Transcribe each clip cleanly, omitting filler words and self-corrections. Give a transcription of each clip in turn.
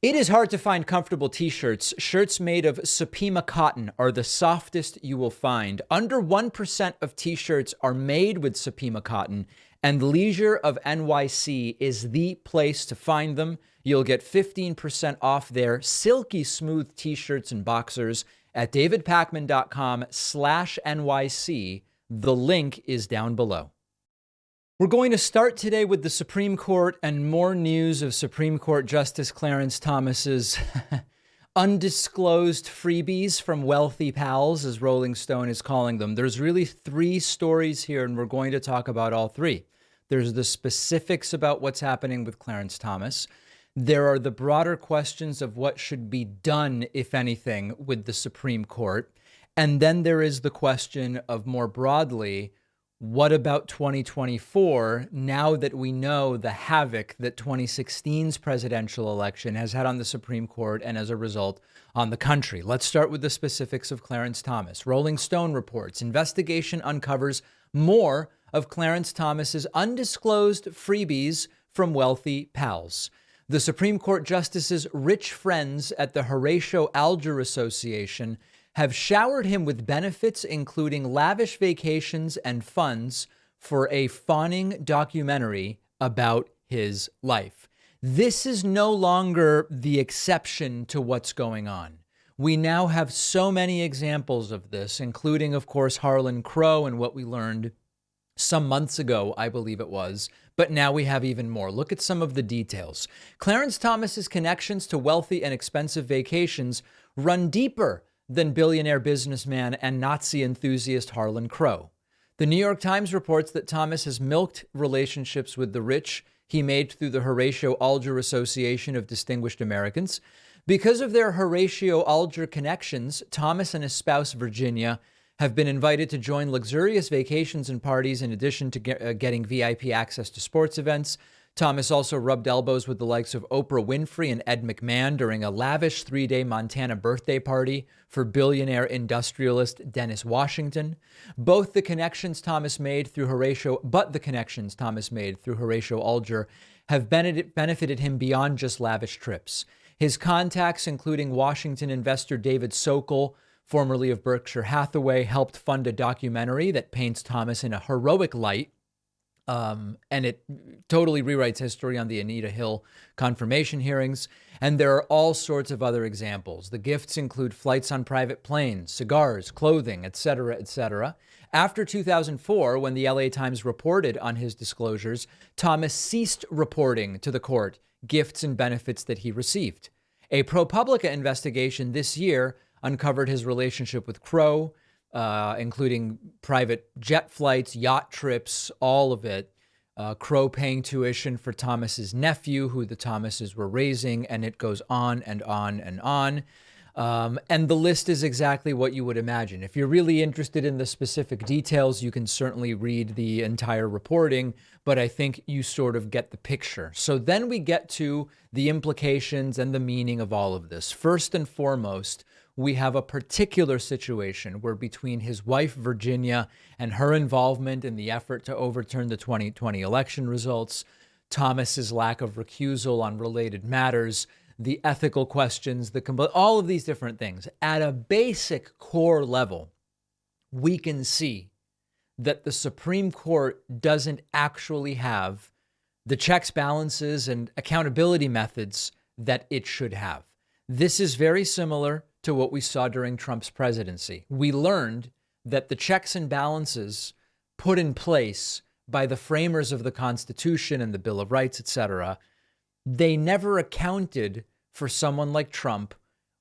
It is hard to find comfortable t-shirts. Shirts made of Supima cotton are the softest you will find. Under 1% of t-shirts are made with Supima cotton, and Leisure of NYC is the place to find them. You'll get 15% off their silky smooth t-shirts and boxers at davidpakman.com/NYC. The link is down below. We're going to start today with the Supreme Court and more news of Supreme Court Justice Clarence Thomas's undisclosed freebies from wealthy pals, as Rolling Stone is calling them. There's really three stories here, and we're going to talk about all three. There's the specifics about what's happening with Clarence Thomas. There are the broader questions of what should be done, if anything, with the Supreme Court. And then there is the question of, more broadly, what about 2024, now that we know the havoc that 2016's presidential election has had on the Supreme Court and, as a result, on the country? Let's start with the specifics of Clarence Thomas. Rolling Stone reports investigation uncovers more of Clarence Thomas's undisclosed freebies from wealthy pals. The Supreme Court justice's rich friends at the Horatio Alger Association have showered him with benefits, including lavish vacations and funds for a fawning documentary about his life. This is no longer the exception to what's going on. We now have so many examples of this, including, of course, Harlan Crow and what we learned some months ago, I believe it was, but now we have even more. Look at some of the details. Clarence Thomas's connections to wealthy and expensive vacations run deeper than billionaire businessman and Nazi enthusiast Harlan Crow. The New York Times reports that Thomas has milked relationships with the rich he made through the Horatio Alger Association of Distinguished Americans. Because of their Horatio Alger connections, Thomas and his spouse, Virginia, have been invited to join luxurious vacations and parties in addition to getting VIP access to sports events. Thomas also rubbed elbows with the likes of Oprah Winfrey and Ed McMahon during a lavish 3-day Montana birthday party for billionaire industrialist Dennis Washington. The connections Thomas made through Horatio Alger have benefited him beyond just lavish trips. His contacts, including Washington investor David Sokol, formerly of Berkshire Hathaway, helped fund a documentary that paints Thomas in a heroic light. And it totally rewrites history on the Anita Hill confirmation hearings. And there are all sorts of other examples. The gifts include flights on private planes, cigars, clothing, etc., etc. After 2004, when the LA Times reported on his disclosures, Thomas ceased reporting to the court gifts and benefits that he received. A ProPublica investigation this year uncovered his relationship with Crow, including private jet flights, yacht trips, all of it. Crow paying tuition for Thomas's nephew, who the Thomases were raising, and it goes on and on and on. And the list is exactly what you would imagine. If you're really interested in the specific details, you can certainly read the entire reporting, but I think you sort of get the picture. So then we get to the implications and the meaning of all of this. First and foremost, we have a particular situation where, between his wife, Virginia, and her involvement in the effort to overturn the 2020 election results, Thomas's lack of recusal on related matters, the ethical questions, all of these different things, at a basic core level, we can see that the Supreme Court doesn't actually have the checks, balances, and accountability methods that it should have. This is very similar to what we saw during Trump's presidency. We learned that the checks and balances put in place by the framers of the Constitution and the Bill of Rights, etc., they never accounted for someone like Trump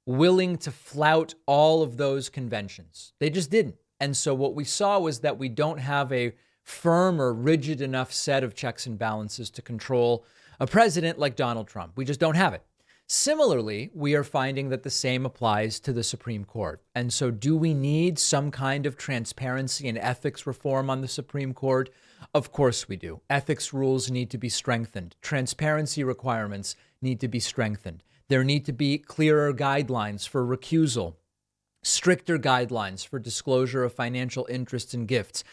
willing to flout all of those conventions. They just didn't. And so what we saw was that we don't have a firm or rigid enough set of checks and balances to control a president like Donald Trump. We just don't have it. Similarly, we are finding that the same applies to the Supreme Court. And so do we need some kind of transparency and ethics reform on the Supreme Court? Of course we do. Ethics rules need to be strengthened. Transparency requirements need to be strengthened. There need to be clearer guidelines for recusal, stricter guidelines for disclosure of financial interests and gifts,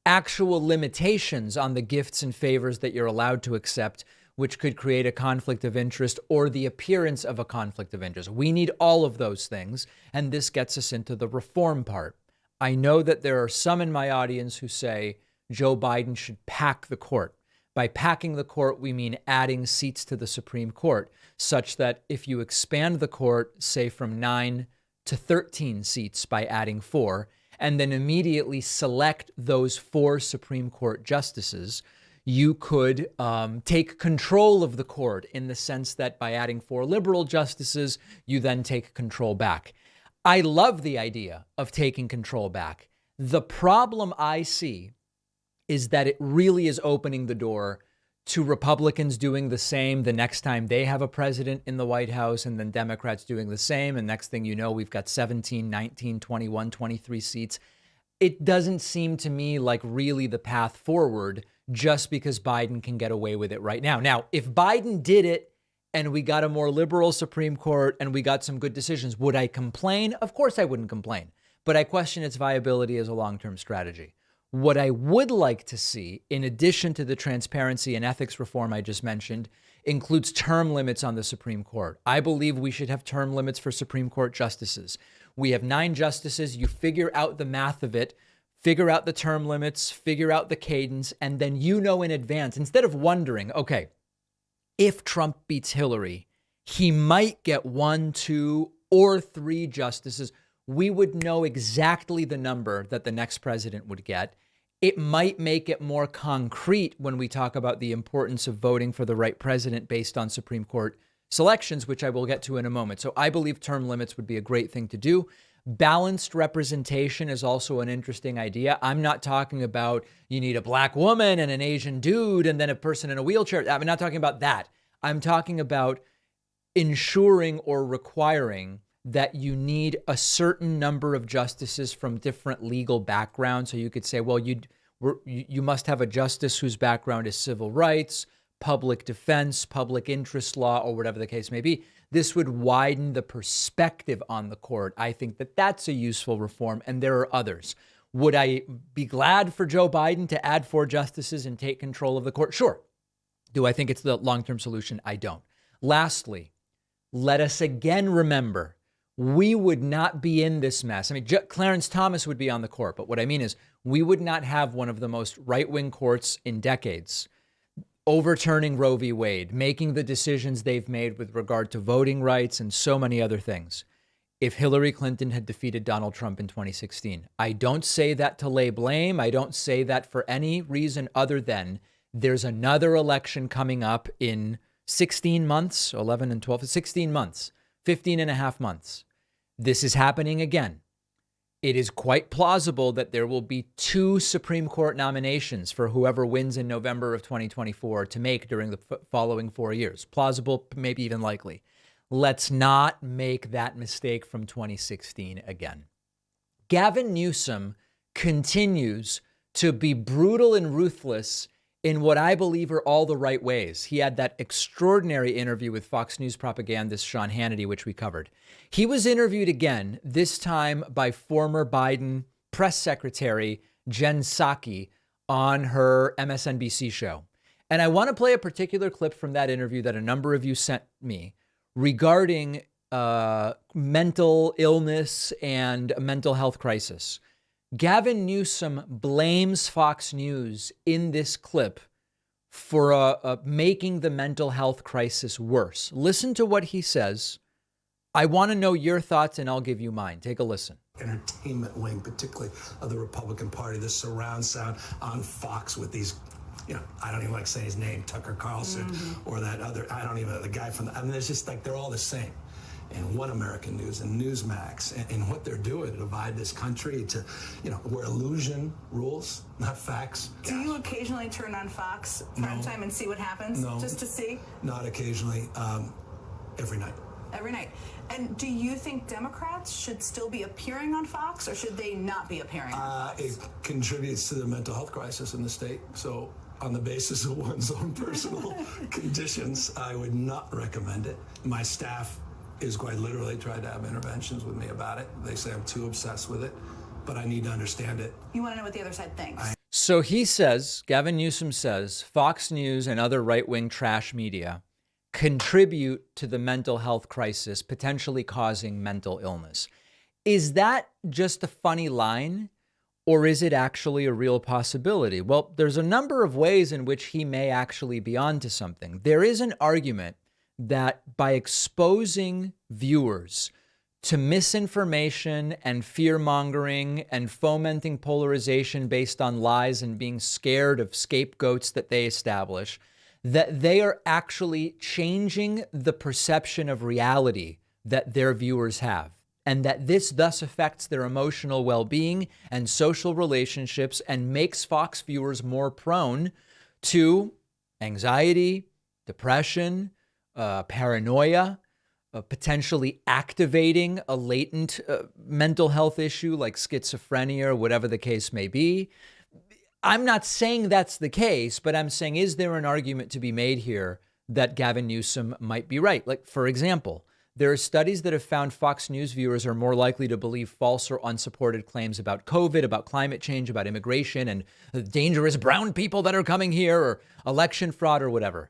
actual limitations on the gifts and favors that you're allowed to accept which could create a conflict of interest or the appearance of a conflict of interest. We need all of those things. And this gets us into the reform part. I know that there are some in my audience who say Joe Biden should pack the court. By packing the court, we mean adding seats to the Supreme Court, such that if you expand the court, say from 9 to 13 seats by adding 4, and then immediately select those 4 Supreme Court justices, you could take control of the court in the sense that by adding 4 liberal justices, you then take control back. I love the idea of taking control back. The problem I see is that it really is opening the door to Republicans doing the same the next time they have a president in the White House, and then Democrats doing the same. And next thing you know, we've got 17, 19, 21, 23 seats. It doesn't seem to me like really the path forward just because Biden can get away with it right now. Now, if Biden did it and we got a more liberal Supreme Court and we got some good decisions, would I complain? Of course I wouldn't complain, but I question its viability as a long-term strategy. What I would like to see, in addition to the transparency and ethics reform I just mentioned, includes term limits on the Supreme Court. I believe we should have term limits for Supreme Court justices. We have 9 justices. You figure out the math of it, figure out the term limits, figure out the cadence, and then you know in advance, instead of wondering, okay, if Trump beats Hillary, he might get 1, 2, or 3 justices. We would know exactly the number that the next president would get. It might make it more concrete when we talk about the importance of voting for the right president based on Supreme Court selections, which I will get to in a moment. So I believe term limits would be a great thing to do. Balanced representation is also an interesting idea. I'm not talking about you need a black woman and an Asian dude and then a person in a wheelchair. I'm not talking about that. I'm talking about ensuring or requiring that you need a certain number of justices from different legal backgrounds. So you could say, well, you must have a justice whose background is civil rights, public defense, public interest law, or whatever the case may be. This would widen the perspective on the court. I think that that's a useful reform, and there are others. Would I be glad for Joe Biden to add 4 justices and take control of the court? Sure. Do I think it's the long-term solution? I don't. Lastly, let us again remember, we would not be in this mess. I mean, Clarence Thomas would be on the court, but what I mean is we would not have one of the most right-wing courts in decades overturning Roe v. Wade, making the decisions they've made with regard to voting rights and so many other things if Hillary Clinton had defeated Donald Trump in 2016. I don't say that to lay blame. I don't say that for any reason other than there's another election coming up in 16 months, 11 and 12, 16 months, 15 and a half months. This is happening again. It is quite plausible that there will be 2 Supreme Court nominations for whoever wins in November of 2024 to make during the following 4 years. Plausible, maybe even likely. Let's not make that mistake from 2016 again. Gavin Newsom continues to be brutal and ruthless in what I believe are all the right ways. He had that extraordinary interview with Fox News propagandist Sean Hannity, which we covered. He was interviewed again, this time by former Biden press secretary Jen Psaki on her MSNBC show. And I want to play a particular clip from that interview that a number of you sent me regarding mental illness and a mental health crisis. Gavin Newsom blames Fox News in this clip for making the mental health crisis worse. Listen to what he says. I want to know your thoughts, and I'll give you mine. Take a listen. Entertainment wing, particularly of the Republican Party, the surround sound on Fox with these, I don't even like saying his name, Tucker Carlson, or that other, I don't even know, the guy from, there's just like, they're all the same. And One American News and Newsmax and what they're doing to divide this country to, where illusion rules, not facts. Do you occasionally turn on Fox prime time and see what happens? No. Just to see? Not occasionally, every night. Every night. And do you think Democrats should still be appearing on Fox, or should they not be appearing on Fox? It contributes to the mental health crisis in the state. So on the basis of one's own personal conditions, I would not recommend it. My staff is quite literally tried to have interventions with me about it. They say I'm too obsessed with it, but I need to understand it. You want to know what the other side thinks? So he says, Gavin Newsom says, Fox News and other right-wing trash media contribute to the mental health crisis, potentially causing mental illness. Is that just a funny line, or is it actually a real possibility? Well, there's a number of ways in which he may actually be onto something. There is an argument that by exposing viewers to misinformation and fear-mongering and fomenting polarization based on lies and being scared of scapegoats that they establish, that they are actually changing the perception of reality that their viewers have, and that this thus affects their emotional well-being and social relationships and makes Fox viewers more prone to anxiety, depression, paranoia, potentially activating a latent mental health issue like schizophrenia or whatever the case may be. I'm not saying that's the case, but I'm saying, is there an argument to be made here that Gavin Newsom might be right? Like, for example, there are studies that have found Fox News viewers are more likely to believe false or unsupported claims about COVID, about climate change, about immigration, and the dangerous brown people that are coming here, or election fraud or whatever.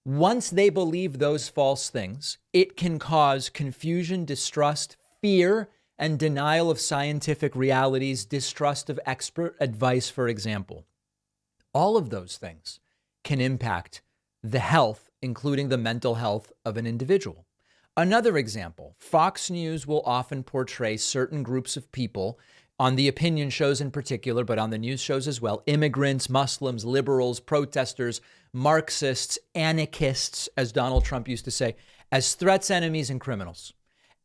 Once they believe those false things, it can cause confusion, distrust, fear, and denial of scientific realities, distrust of expert advice, for example. All of those things can impact the health, including the mental health of an individual. Another example, Fox News will often portray certain groups of people on the opinion shows in particular, but on the news shows as well, immigrants, Muslims, liberals, protesters, Marxists, anarchists, as Donald Trump used to say, as threats, enemies, and criminals.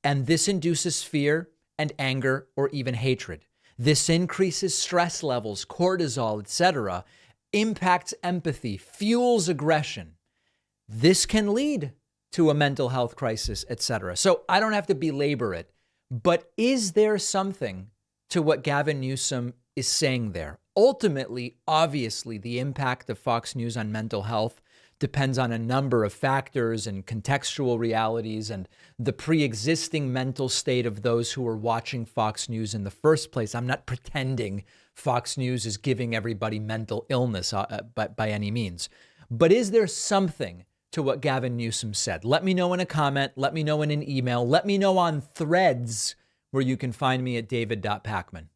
And this induces fear and anger or even hatred. This increases stress levels, cortisol, etc., impacts empathy, fuels aggression. This can lead to a mental health crisis, etc. So I don't have to belabor it, but is there something to what Gavin Newsom is saying there? Ultimately, obviously, the impact of Fox News on mental health depends on a number of factors and contextual realities and the pre-existing mental state of those who are watching Fox News in the first place. I'm not pretending Fox News is giving everybody mental illness by any means. But is there something to what Gavin Newsom said? Let me know in a comment. Let me know in an email. Let me know on Threads, where you can find me at david.pacman.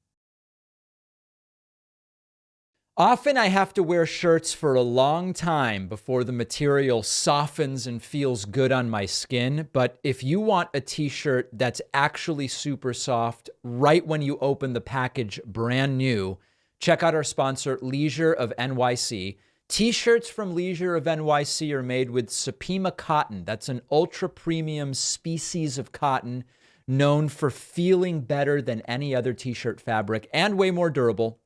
Often I have to wear shirts for a long time before the material softens and feels good on my skin. But if you want a t-shirt that's actually super soft right when you open the package brand new, check out our sponsor, Leisure of NYC. T-shirts from Leisure of NYC are made with Supima cotton. That's an ultra premium species of cotton known for feeling better than any other t-shirt fabric and way more durable.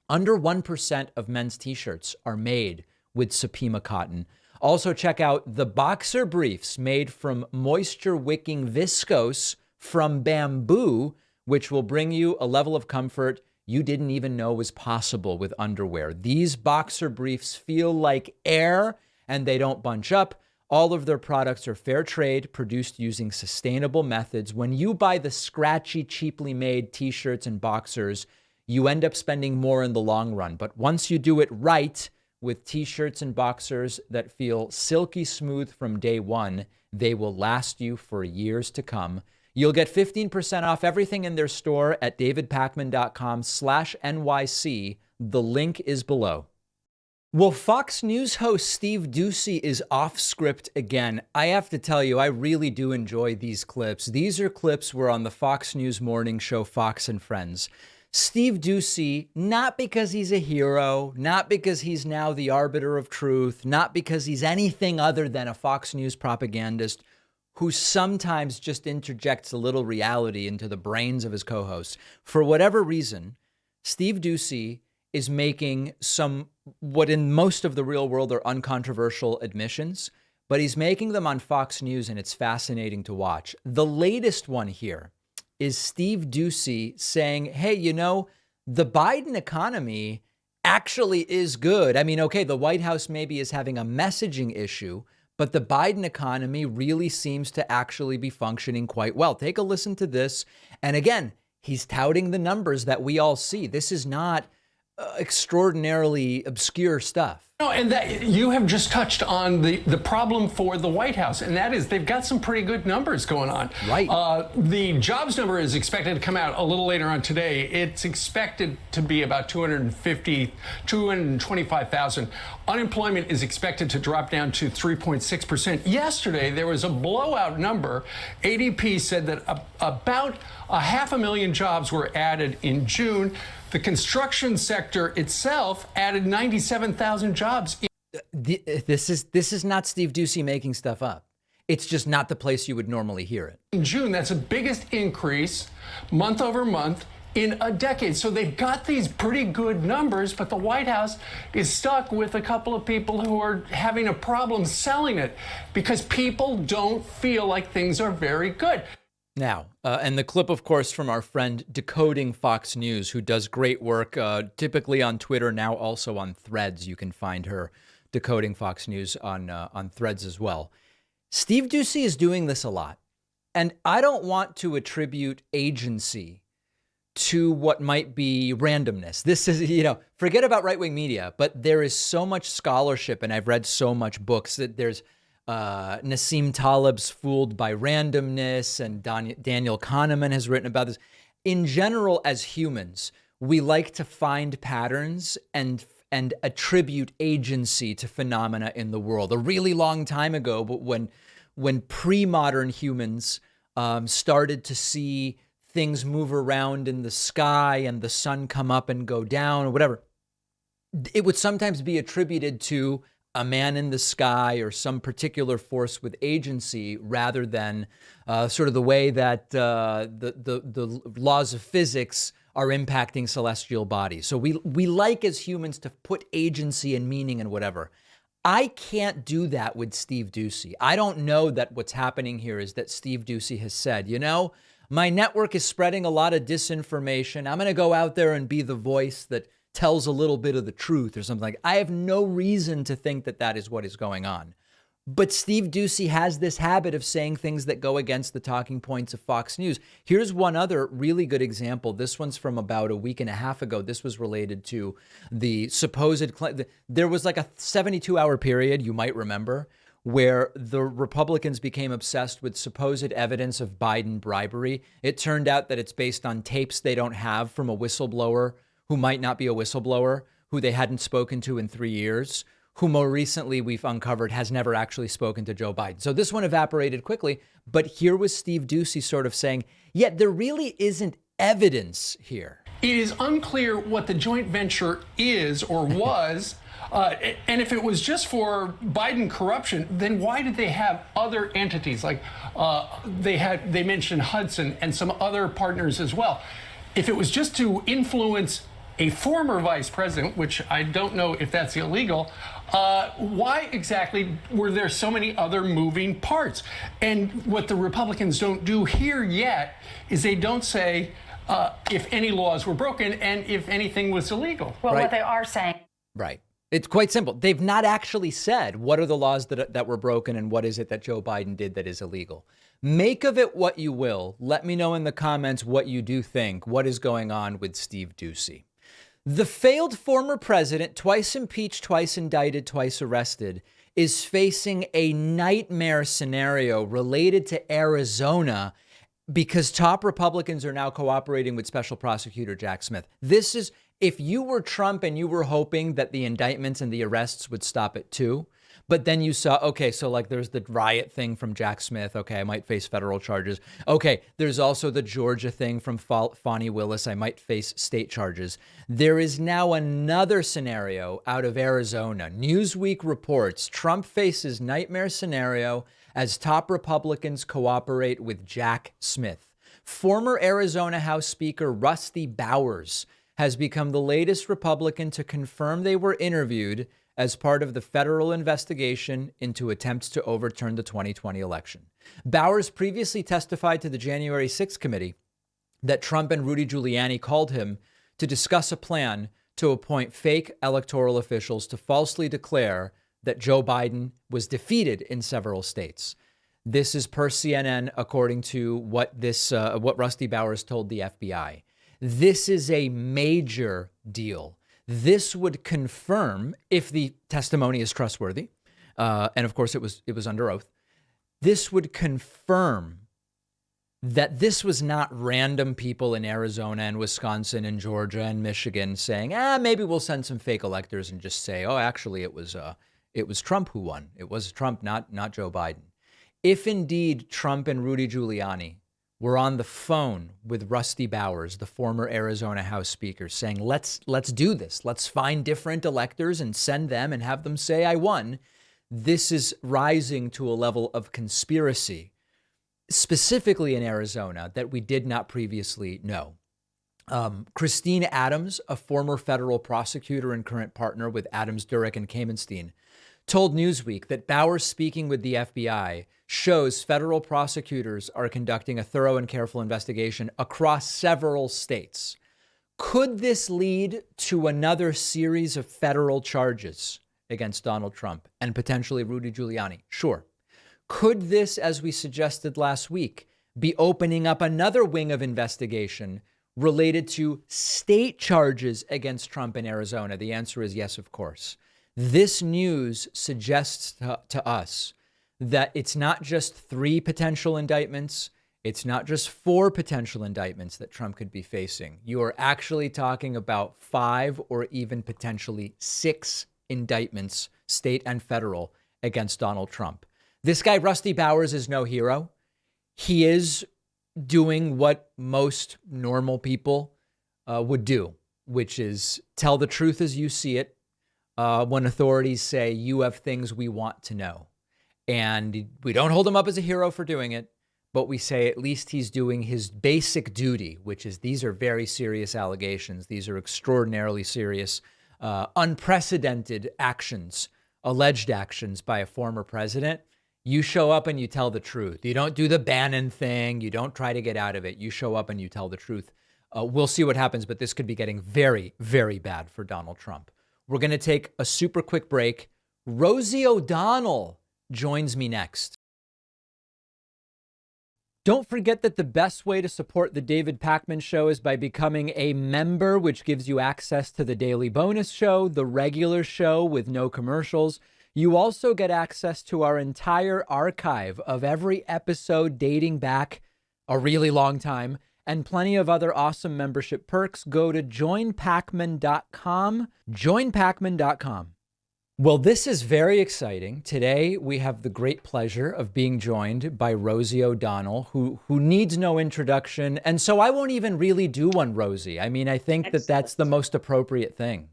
Under 1% of men's t-shirts are made with Supima cotton. Also check out the boxer briefs made from moisture-wicking viscose from bamboo, which will bring you a level of comfort you didn't even know was possible with underwear. These boxer briefs feel like air and they don't bunch up. All of their products are fair trade, produced using sustainable methods. When you buy the scratchy, cheaply made t-shirts and boxers, you end up spending more in the long run. But once you do it right with t-shirts and boxers that feel silky smooth from day one, they will last you for years to come. You'll get 15% off everything in their store at davidpacman.com/NYC. The link is below. Well, Fox News host Steve Doocy is off script again. I have to tell you, I really do enjoy these clips. These are clips where on the Fox News morning show, Fox and Friends, Steve Doocy, not because he's a hero, not because he's now the arbiter of truth, not because he's anything other than a Fox News propagandist who sometimes just interjects a little reality into the brains of his co-hosts. For whatever reason, Steve Doocy is making some, what in most of the real world are uncontroversial admissions, but he's making them on Fox News, and it's fascinating to watch. The latest one here is Steve Doocy saying, hey, you know, the Biden economy actually is good. I mean, okay, the White House maybe is having a messaging issue, but the Biden economy really seems to actually be functioning quite well. Take a listen to this. And again, he's touting the numbers that we all see. This is not extraordinarily obscure stuff. No, and that you have just touched on the problem for the White House, and that is they've got some pretty good numbers going on. Right. The jobs number is expected to come out a little later on today. It's expected to be about 225,000. Unemployment is expected to drop down to 3.6%. Yesterday, there was a blowout number. ADP said that about 500,000 jobs were added in June. The construction sector itself added 97,000 jobs. This is not Steve Doocy making stuff up. It's just not the place you would normally hear it. In June, that's the biggest increase month over month in a decade. So they've got these pretty good numbers, but the White House is stuck with a couple of people who are having a problem selling it because people don't feel like things are very good. Now, and the clip, of course, from our friend Decoding Fox News, who does great work, typically on Twitter, now also on Threads. You can find her Decoding Fox News on Threads as well. Steve Doocy is doing this a lot. And I don't want to attribute agency to what might be randomness. This is, forget about right-wing media, but there is so much scholarship, and I've read so much books that there's Nassim Taleb's Fooled by Randomness, and Daniel Kahneman has written about this. In general, as humans, we like to find patterns and attribute agency to phenomena in the world. A really long time ago, but when pre-modern humans started to see things move around in the sky and the sun come up and go down or whatever, it would sometimes be attributed to a man in the sky or some particular force with agency rather than sort of the way that the laws of physics are impacting celestial bodies. So we like as humans to put agency and meaning and whatever. I can't do that with Steve Doocy. I don't know that what's happening here is that Steve Doocy has said, my network is spreading a lot of disinformation. I'm going to go out there and be the voice that tells a little bit of the truth or something like that. I have no reason to think that that is what is going on. But Steve Doocy has this habit of saying things that go against the talking points of Fox News. Here's one other really good example. This one's from about a week and a half ago. This was related to the supposed, there was like a 72-hour period, you might remember, where the Republicans became obsessed with supposed evidence of Biden bribery. It turned out that it's based on tapes they don't have from a whistleblower who might not be a whistleblower, who they hadn't spoken to in 3 years, who more recently we've uncovered has never actually spoken to Joe Biden. So this one evaporated quickly, but here was Steve Doocy sort of saying, there really isn't evidence here. It is unclear what the joint venture is or was. And if it was just for Biden corruption, then why did they have other entities? Like they mentioned Hudson and some other partners as well. If it was just to influence a former vice president, which I don't know if that's illegal, why exactly were there so many other moving parts? And what the Republicans don't do here yet is they don't say if any laws were broken and if anything was illegal. Well, right. What they are saying. Right. It's quite simple. They've not actually said what are the laws that were broken and what is it that Joe Biden did that is illegal. Make of it what you will. Let me know in the comments what you do think. What is going on with Steve Doocy? The failed former president, twice impeached, twice indicted, twice arrested, is facing a nightmare scenario related to Arizona because top Republicans are now cooperating with Special Prosecutor Jack Smith. This is, if you were Trump and you were hoping that the indictments and the arrests would stop at 2, but then you saw, okay, so like there's the riot thing from Jack Smith. Okay, I might face federal charges. Okay, there's also the Georgia thing from Fani Willis. I might face state charges. There is now another scenario out of Arizona. Newsweek reports Trump faces nightmare scenario as top Republicans cooperate with Jack Smith. Former Arizona House Speaker Rusty Bowers has become the latest Republican to confirm they were interviewed as part of the federal investigation into attempts to overturn the 2020 election. Bowers previously testified to the January 6th committee that Trump and Rudy Giuliani called him to discuss a plan to appoint fake electoral officials to falsely declare that Joe Biden was defeated in several states. This is per CNN, according to what Rusty Bowers told the FBI. This is a major deal. This would confirm, if the testimony is trustworthy, and of course it was under oath, this would confirm that this was not random people in Arizona and Wisconsin and Georgia and Michigan saying, maybe we'll send some fake electors and just say, oh, actually it was Trump who won. It was Trump, not Joe Biden. If indeed Trump and Rudy Giuliani were on the phone with Rusty Bowers, the former Arizona House Speaker, saying, let's do this. Let's find different electors and send them and have them say I won. This is rising to a level of conspiracy, specifically in Arizona, that we did not previously know. Christine Adams, a former federal prosecutor and current partner with Adams, Durek, and Kamenstein, told Newsweek that Bowers speaking with the FBI shows federal prosecutors are conducting a thorough and careful investigation across several states. Could this lead to another series of federal charges against Donald Trump and potentially Rudy Giuliani? Sure. Could this, as we suggested last week, be opening up another wing of investigation related to state charges against Trump in Arizona? The answer is yes, of course. This news suggests to us that it's not just 3 potential indictments. It's not just 4 potential indictments that Trump could be facing. You are actually talking about 5 or even potentially 6 indictments, state and federal, against Donald Trump. This guy, Rusty Bowers, is no hero. He is doing what most normal people would do, which is tell the truth as you see it when authorities say you have things we want to know. And we don't hold him up as a hero for doing it, but we say at least he's doing his basic duty, which is these are very serious allegations. These are extraordinarily serious, unprecedented actions, alleged actions by a former president. You show up and you tell the truth. You don't do the Bannon thing. You don't try to get out of it. You show up and you tell the truth. We'll see what happens, but this could be getting very, very bad for Donald Trump. We're going to take a super quick break. Rosie O'Donnell joins me next. Don't forget that the best way to support the David Pakman Show is by becoming a member, which gives you access to the daily bonus show, the regular show with no commercials. You also get access to our entire archive of every episode dating back a really long time and plenty of other awesome membership perks. Go to joinpakman.com, joinpakman.com. Well, this is very exciting. Today, we have the great pleasure of being joined by Rosie O'Donnell, who needs no introduction. And so I won't even really do one, Rosie. I mean, I think that that's the most appropriate thing.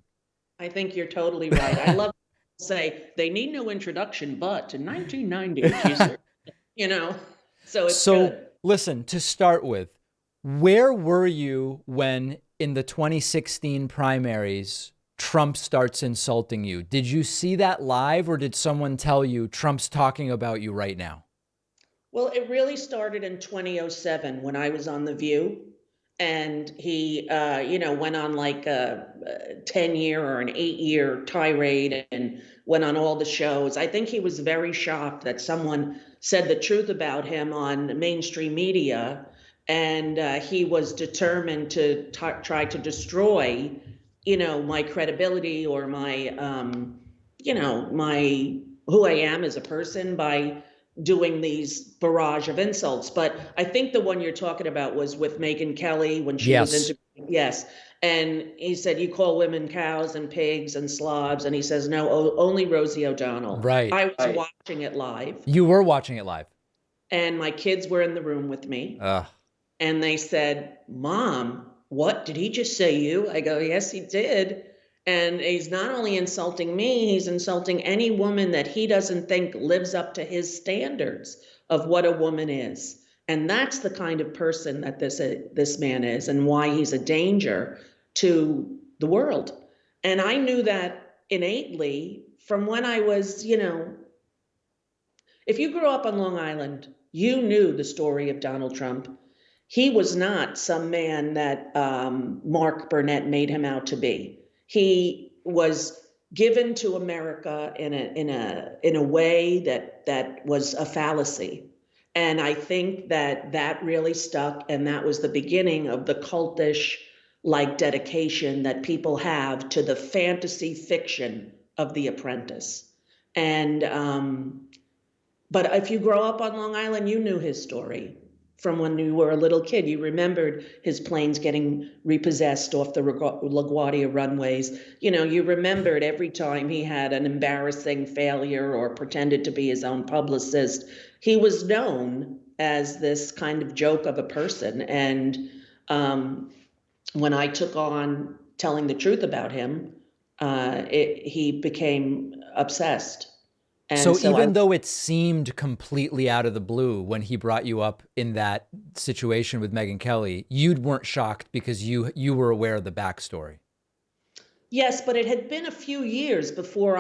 I think you're totally right. I love to say they need no introduction, but in 1990, so it's good. Listen, to start with, where were you when in the 2016 primaries, Trump starts insulting you? Did you see that live, or did someone tell you Trump's talking about you right now? Well, it really started in 2007 when I was on The View, and he, went on like a 10-year or an 8-year tirade and went on all the shows. I think he was very shocked that someone said the truth about him on mainstream media, and he was determined to try to destroy my credibility or my, my who I am as a person by doing these barrage of insults. But I think the one you're talking about was with Megyn Kelly when she was yes. And he said, you call women cows and pigs and slobs. And he says, no, only Rosie O'Donnell. Right. I was watching it live. You were watching it live. And my kids were in the room with me. And they said, Mom, what, did he just say you? I go, yes, he did. And he's not only insulting me, he's insulting any woman that he doesn't think lives up to his standards of what a woman is. And that's the kind of person that this man is and why he's a danger to the world. And I knew that innately from when I was, if you grew up on Long Island, you knew the story of Donald Trump. He was not some man that Mark Burnett made him out to be. He was given to America in a way that was a fallacy. And I think that really stuck, and that was the beginning of the cultish like dedication that people have to the fantasy fiction of The Apprentice. And but if you grow up on Long Island, you knew his story from when you were a little kid. You remembered his planes getting repossessed off the LaGuardia runways. You know, you remembered every time he had an embarrassing failure or pretended to be his own publicist. He was known as this kind of joke of a person. And when I took on telling the truth about him, he became obsessed. And so even though it seemed completely out of the blue when he brought you up in that situation with Megyn Kelly, you weren't shocked because you were aware of the backstory. Yes, but it had been a few years before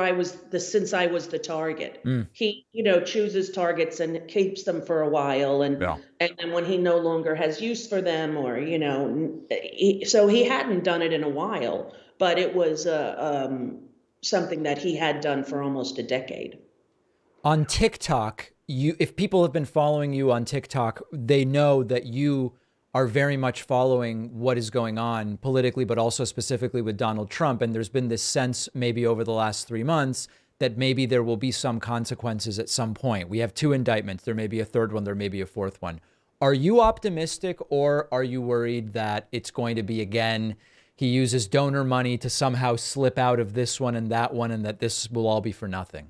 since I was the target. He, chooses targets and keeps them for a while. And then when he no longer has use for them or, so he hadn't done it in a while, but it was something that he had done for almost a decade. On TikTok, if people have been following you on TikTok, they know that you are very much following what is going on politically, but also specifically with Donald Trump. And there's been this sense maybe over the last 3 months that maybe there will be some consequences at some point. We have 2 indictments. There may be a third one. There may be a fourth one. Are you optimistic or are you worried that it's going to be, again, he uses donor money to somehow slip out of this one and that this will all be for nothing?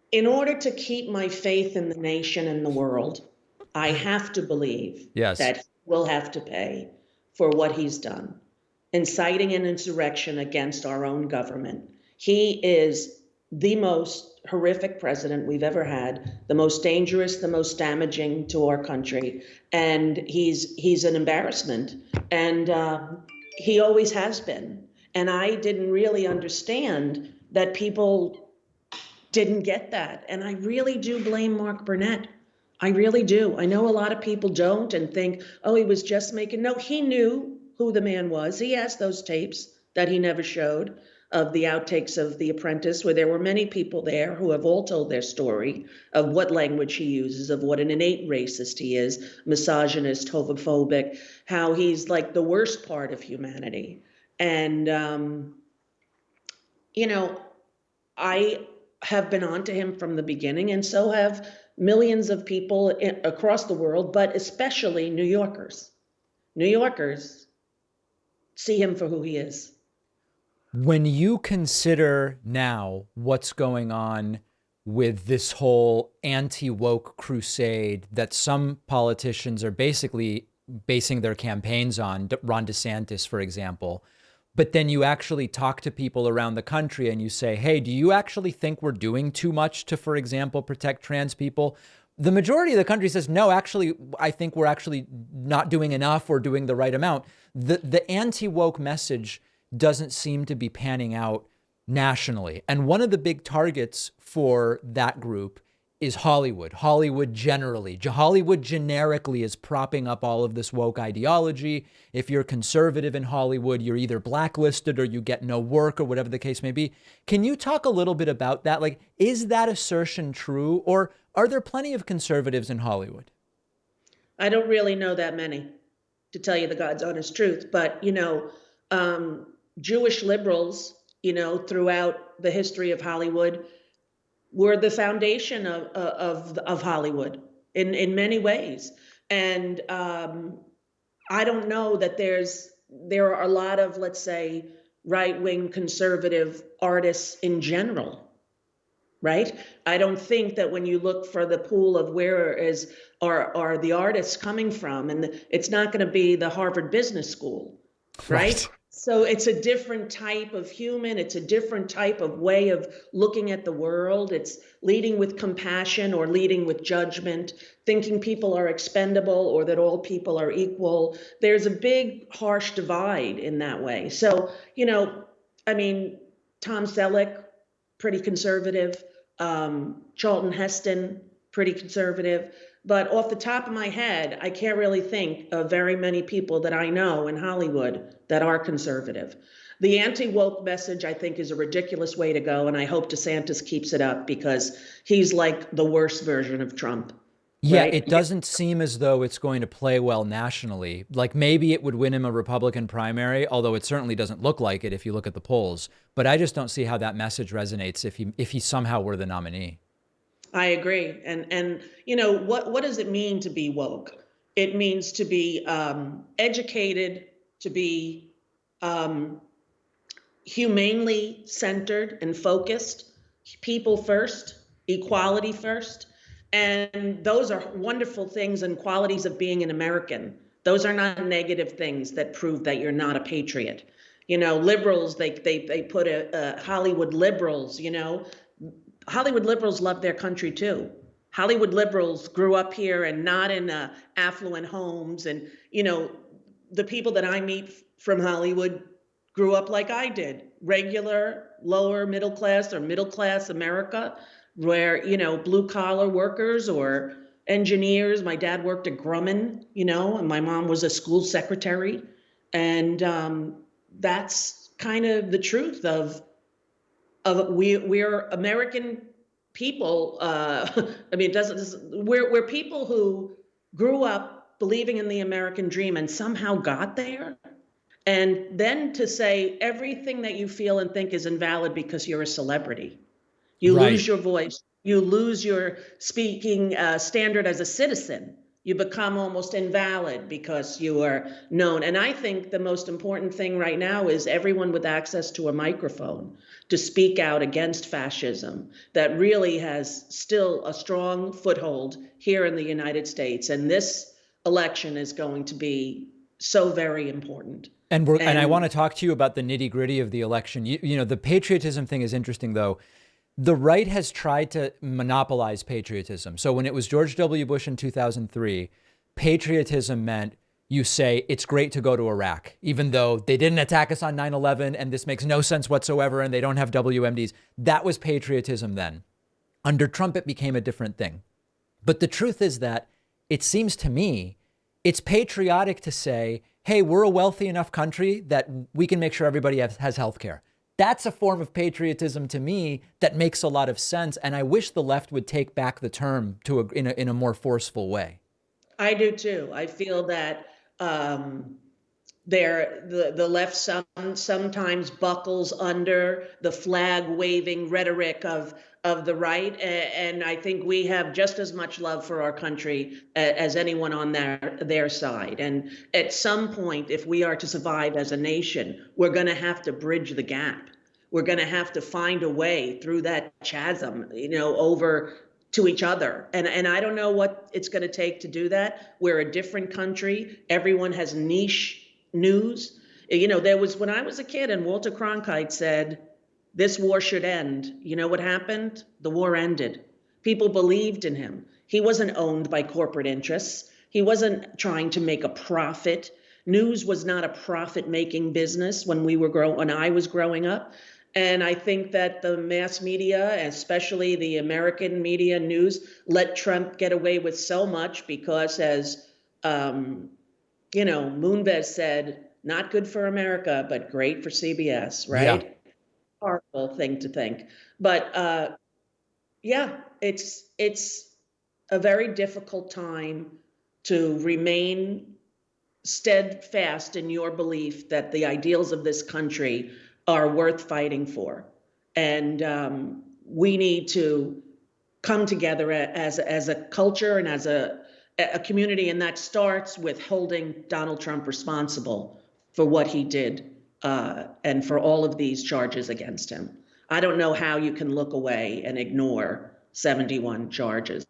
In order to keep my faith in the nation and the world, I have to believe that he will have to pay for what he's done, inciting an insurrection against our own government. He is the most horrific president we've ever had, the most dangerous, the most damaging to our country, and he's an embarrassment, and he always has been. And I didn't really understand that people didn't get that. And I really do blame Mark Burnett. I really do. I know a lot of people don't and think, oh, he was just making. No, he knew who the man was. He has those tapes that he never showed of the outtakes of The Apprentice, where there were many people there who have all told their story of what language he uses, of what an innate racist he is, misogynist, homophobic, how he's like the worst part of humanity. And, I have been on to him from the beginning, and so have millions of people across the world, but especially New Yorkers. New Yorkers see him for who he is. When you consider now what's going on with this whole anti-woke crusade that some politicians are basically basing their campaigns on, Ron DeSantis, for example, but then you actually talk to people around the country and you say, hey, do you actually think we're doing too much to, for example, protect trans people? The majority of the country says, no, actually, I think we're actually not doing enough or doing the right amount. The anti-woke message doesn't seem to be panning out nationally. And one of the big targets for that group is Hollywood. Hollywood generally. Hollywood generically is propping up all of this woke ideology. If you're conservative in Hollywood, you're either blacklisted or you get no work or whatever the case may be. Can you talk a little bit about that? Like, is that assertion true, or are there plenty of conservatives in Hollywood? I don't really know that many, to tell you the God's honest truth. But, Jewish liberals, throughout the history of Hollywood, were the foundation of Hollywood in many ways. And I don't know that there are a lot of, let's say, right-wing conservative artists in general, right? I don't think that when you look for the pool of where are the artists coming from, and it's not going to be the Harvard Business School, right? So it's a different type of human. It's a different type of way of looking at the world. It's leading with compassion or leading with judgment, thinking people are expendable or that all people are equal. There's a big, harsh divide in that way. So, Tom Selleck, pretty conservative. Charlton Heston, pretty conservative. But off the top of my head, I can't really think of very many people that I know in Hollywood that are conservative. The anti-woke message, I think, is a ridiculous way to go, and I hope DeSantis keeps it up because he's like the worst version of Trump. Yeah, right? it doesn't seem as though it's going to play well nationally. Like maybe it would win him a Republican primary, although it certainly doesn't look like it if you look at the polls. But I just don't see how that message resonates if he somehow were the nominee. I agree. And you know, what does it mean to be woke? It means to be educated, to be humanely centered and focused, people first, equality first. And those are wonderful things and qualities of being an American. Those are not negative things that prove that you're not a patriot. You know, liberals, they put Hollywood liberals, you know, Hollywood liberals love their country too. Hollywood liberals grew up here and not in affluent homes. And, you know, the people that I meet from Hollywood grew up like I did, regular, lower middle class or middle class America, where, you know, blue collar workers or engineers. My dad worked at Grumman, you know, and my mom was a school secretary. And that's kind of the truth of we're American people. I mean, we're people who grew up believing in the American dream and somehow got there. And then to say everything that you feel and think is invalid because you're a celebrity. You Right. lose your voice. You lose your speaking standard as a citizen. You become almost invalid because you are known. And I think the most important thing right now is everyone with access to a microphone to speak out against fascism that really has still a strong foothold here in the United States. And this election is going to be so very important. And I want to talk to you about the nitty gritty of the election. You know, the patriotism thing is interesting, though. The right has tried to monopolize patriotism. So when it was George W. Bush in 2003, patriotism meant you say it's great to go to Iraq, even though they didn't attack us on 9/11 and this makes no sense whatsoever and they don't have WMDs. That was patriotism then. Under Trump, it became a different thing. But the truth is that it seems to me it's patriotic to say, hey, we're a wealthy enough country that we can make sure everybody has health care. That's a form of patriotism to me that makes a lot of sense. And I wish the left would take back the term in a more forceful way. I do too. I feel that the left sometimes buckles under the flag waving rhetoric of the right. And I think we have just as much love for our country as anyone on their side. And at some point, if we are to survive as a nation, we're going to have to bridge the gap. We're going to have to find a way through that chasm, you know, over to each other. And I don't know what it's going to take to do that. We're a different country. Everyone has niche news. You know, there was, when I was a kid and Walter Cronkite said, this war should end. You know what happened? The war ended. People believed in him. He wasn't owned by corporate interests. He wasn't trying to make a profit. News was not a profit-making business when I was growing up. And I think that the mass media, especially the American media news, let Trump get away with so much because, as you know, Moonves said, not good for America, but great for CBS, right? Yeah. Horrible thing to think. But yeah, it's a very difficult time to remain steadfast in your belief that the ideals of this country are worth fighting for. And we need to come together as a culture and as a community. And that starts with holding Donald Trump responsible for what he did and for all of these charges against him. I don't know how you can look away and ignore 71 charges,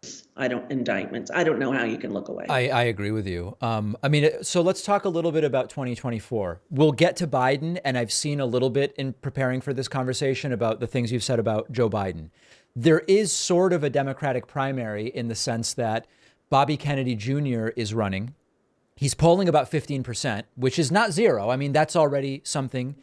indictments. I don't know how you can look away. I agree with you. I mean, so let's talk a little bit about 2024. We'll get to Biden, and I've seen a little bit in preparing for this conversation about the things you've said about Joe Biden. There is sort of a Democratic primary in the sense that Bobby Kennedy Jr. is running. He's polling about 15%, which is not zero. I mean, that's already something.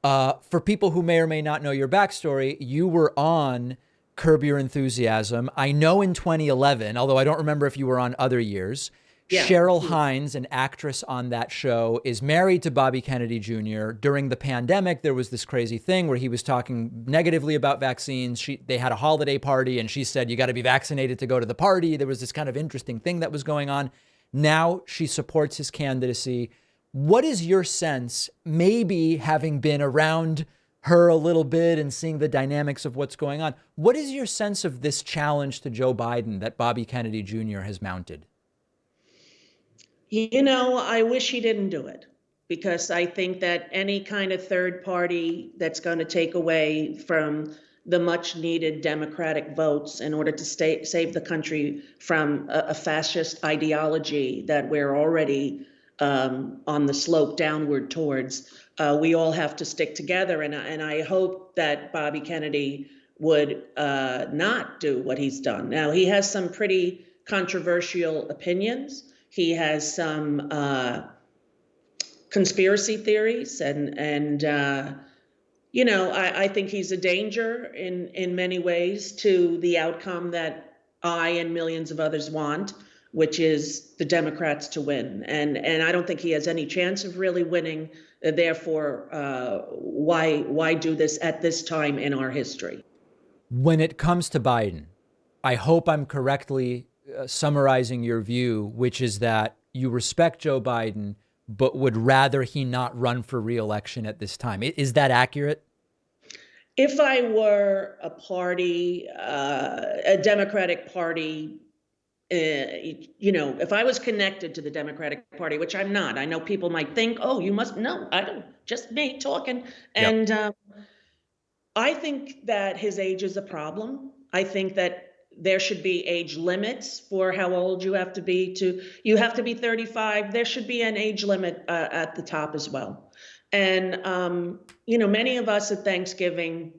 For people who may or may not know your backstory, you were on Curb Your Enthusiasm. I know in 2011, although I don't remember if you were on other years. Yeah. Cheryl Hines, an actress on that show, is married to Bobby Kennedy Jr. During the pandemic, there was this crazy thing where he was talking negatively about vaccines. They had a holiday party and she said, you got to be vaccinated to go to the party. There was this kind of interesting thing that was going on. Now she supports his candidacy. What is your sense, maybe having been around her a little bit and seeing the dynamics of what's going on, what is your sense of this challenge to Joe Biden that Bobby Kennedy Jr. has mounted? I wish he didn't do it, because I think that any kind of third party that's going to take away from the much needed Democratic votes in order to save the country from a fascist ideology that we're already on the slope downward towards, we all have to stick together. And I hope that Bobby Kennedy would not do what he's done. Now, he has some pretty controversial opinions. He has some conspiracy theories, and I think he's a danger in many ways to the outcome that I and millions of others want, which is the Democrats to win. And I don't think he has any chance of really winning. Therefore, why do this at this time in our history? When it comes to Biden, I hope I'm correctly summarizing your view, which is that you respect Joe Biden, but would rather he not run for re-election at this time. Is that accurate? If I were a party, a Democratic Party, if I was connected to the Democratic Party, which I'm not, I know people might think, oh, you must know. I don't, just me talking. And I think that his age is a problem. I think that there should be age limits for how old you have to be you have to be 35. There should be an age limit at the top as well. And, many of us at Thanksgiving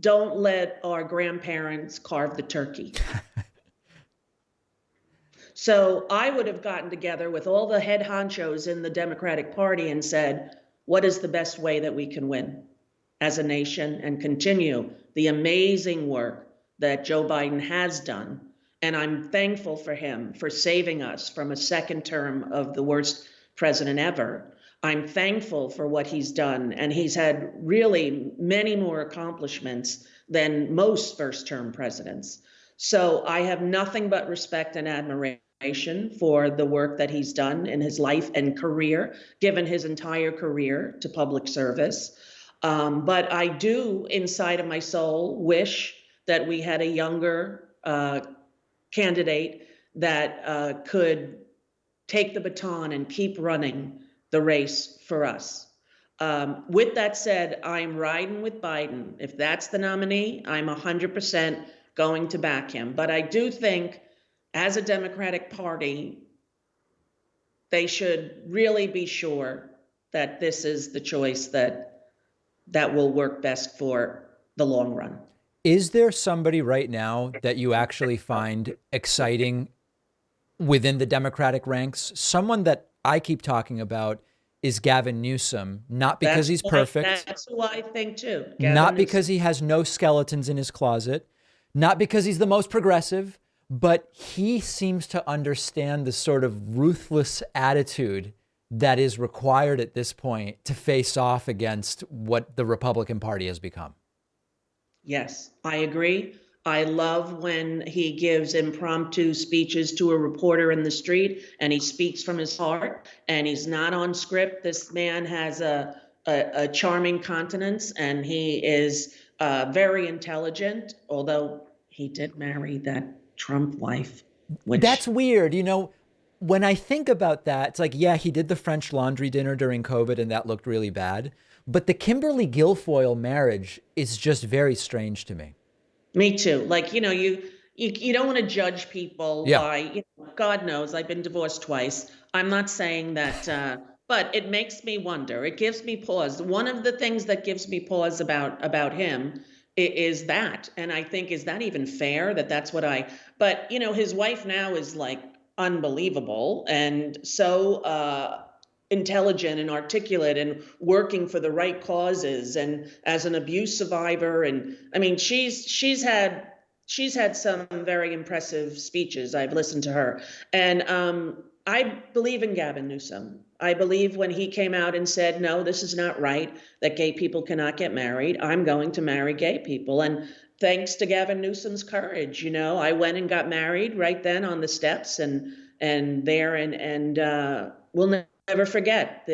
don't let our grandparents carve the turkey. So I would have gotten together with all the head honchos in the Democratic Party and said, what is the best way that we can win as a nation and continue the amazing work that Joe Biden has done. And I'm thankful for him for saving us from a second term of the worst president ever. I'm thankful for what he's done. And he's had really many more accomplishments than most first-term presidents. So I have nothing but respect and admiration for the work that he's done in his life and career, given his entire career to public service. But I do, inside of my soul, wish that we had a younger candidate that could take the baton and keep running the race for us. With that said, I'm riding with Biden. If that's the nominee, I'm 100% going to back him. But I do think, as a Democratic Party, they should really be sure that this is the choice that will work best for the long run. Is there somebody right now that you actually find exciting within the Democratic ranks? Someone that I keep talking about is Gavin Newsom, not because he's perfect. That's who I think too. Not because he has no skeletons in his closet, not because he's the most progressive, but he seems to understand the sort of ruthless attitude that is required at this point to face off against what the Republican Party has become. Yes, I agree. I love when he gives impromptu speeches to a reporter in the street and he speaks from his heart and he's not on script. This man has a charming countenance and he is very intelligent, although he did marry that Trump wife. That's weird. When I think about that, it's like, yeah, he did the French laundry dinner during COVID and that looked really bad. But the Kimberly Guilfoyle marriage is just very strange to me. Me too. Like, you don't want to judge people by, God knows, I've been divorced twice. I'm not saying that, but it makes me wonder. It gives me pause. One of the things that gives me pause about him is that. And I think, is that even fair? That's what but his wife now is like unbelievable. And so, intelligent and articulate and working for the right causes and as an abuse survivor. And I mean, she's had some very impressive speeches. I've listened to her. And I believe in Gavin Newsom. I believe when he came out and said, no, this is not right, that gay people cannot get married, I'm going to marry gay people. And thanks to Gavin Newsom's courage, I went and got married right then on the steps and we'll never forget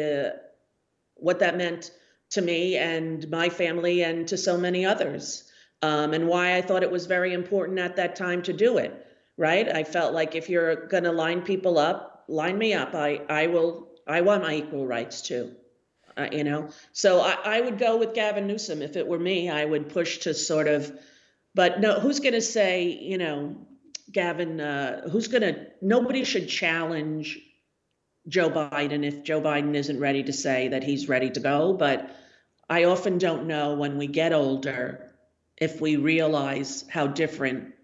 what that meant to me and my family and to so many others, and why I thought it was very important at that time to do it, right? I felt like if you're going to line people up, line me up. I want my equal rights too, So I would go with Gavin Newsom. If it were me, I would push to sort of, but no, who's going to say, Gavin, nobody should challenge Joe Biden if Joe Biden isn't ready to say that he's ready to go. But I often don't know when we get older if we realize how different